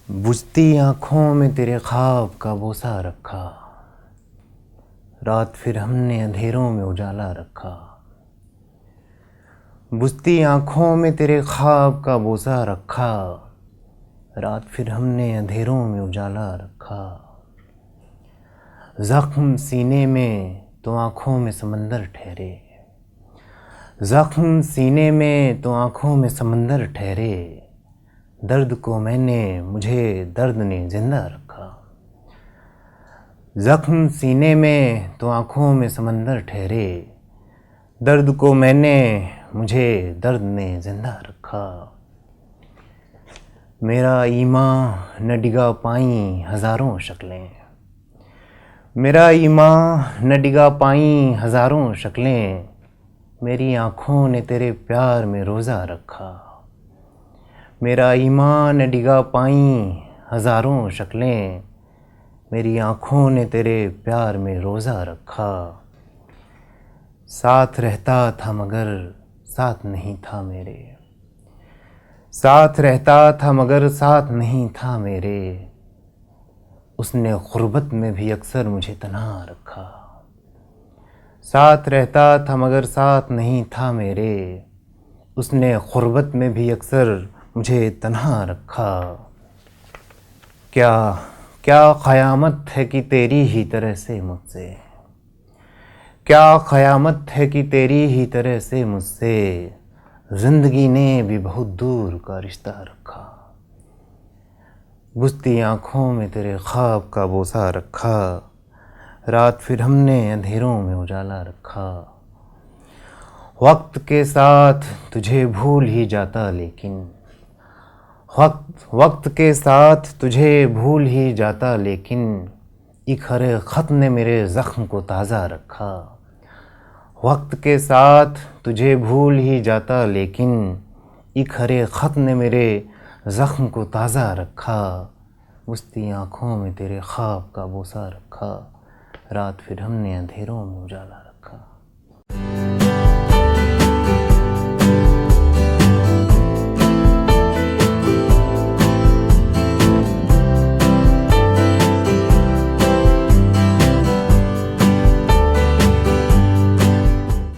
बुझती आँखों में तेरे ख्वाब का बोसा रखा, रात फिर हमने अंधेरों में उजाला रखा। बुझती आँखों में तेरे ख्वाब का बोसा रखा, रात फिर हमने अंधेरों में उजाला रखा। ज़ख्म सीने में तो आँखों में समंदर ठहरे, ज़ख्म सीने में तो आँखों में समंदर ठहरे। दर्द को मैंने मुझे दर्द ने जिंदा रखा। ज़ख्म सीने में तो आँखों में समंदर ठहरे, दर्द को मैंने मुझे दर्द ने जिंदा रखा। मेरा ईमान न डिगा पाई हज़ारों शक्लें, मेरा ईमान न डिगा पाई हज़ारों शक्लें। मेरी आँखों ने तेरे प्यार में रोज़ा रखा। मेरा ईमान न डिगा पाई हज़ारों शक्लें, मेरी आँखों ने तेरे प्यार में रोज़ा रखा। साथ रहता था मगर साथ नहीं था मेरे, साथ रहता था मगर साथ नहीं था मेरे। उसने ग़ुर्बत में भी अक्सर मुझे तन्हा रखा। साथ रहता था मगर साथ नहीं था मेरे, उसने ग़ुर्बत में भी अक्सर मुझे तन्हा रखा। क्या क्या क़यामत है कि तेरी ही तरह से मुझसे, क्या क़यामत है कि तेरी ही तरह से मुझसे ज़िंदगी ने भी बहुत दूर का रिश्ता रखा। बुझती आँखों में तेरे ख्वाब का बोसा रखा, रात फिर हमने अंधेरों में उजाला रखा। वक्त के साथ तुझे भूल ही जाता लेकिन, वक्त के साथ तुझे भूल ही जाता लेकिन, एक हरे ख़त ने मेरे ज़ख्म को ताज़ा रखा। वक्त के साथ तुझे भूल ही जाता लेकिन, एक हरे ख़त ने मेरे ज़ख्म को ताज़ा रखा। बुझती आँखों में तेरे ख्वाब का बोसा रखा, रात फिर हमने अंधेरों में उजाला रखा।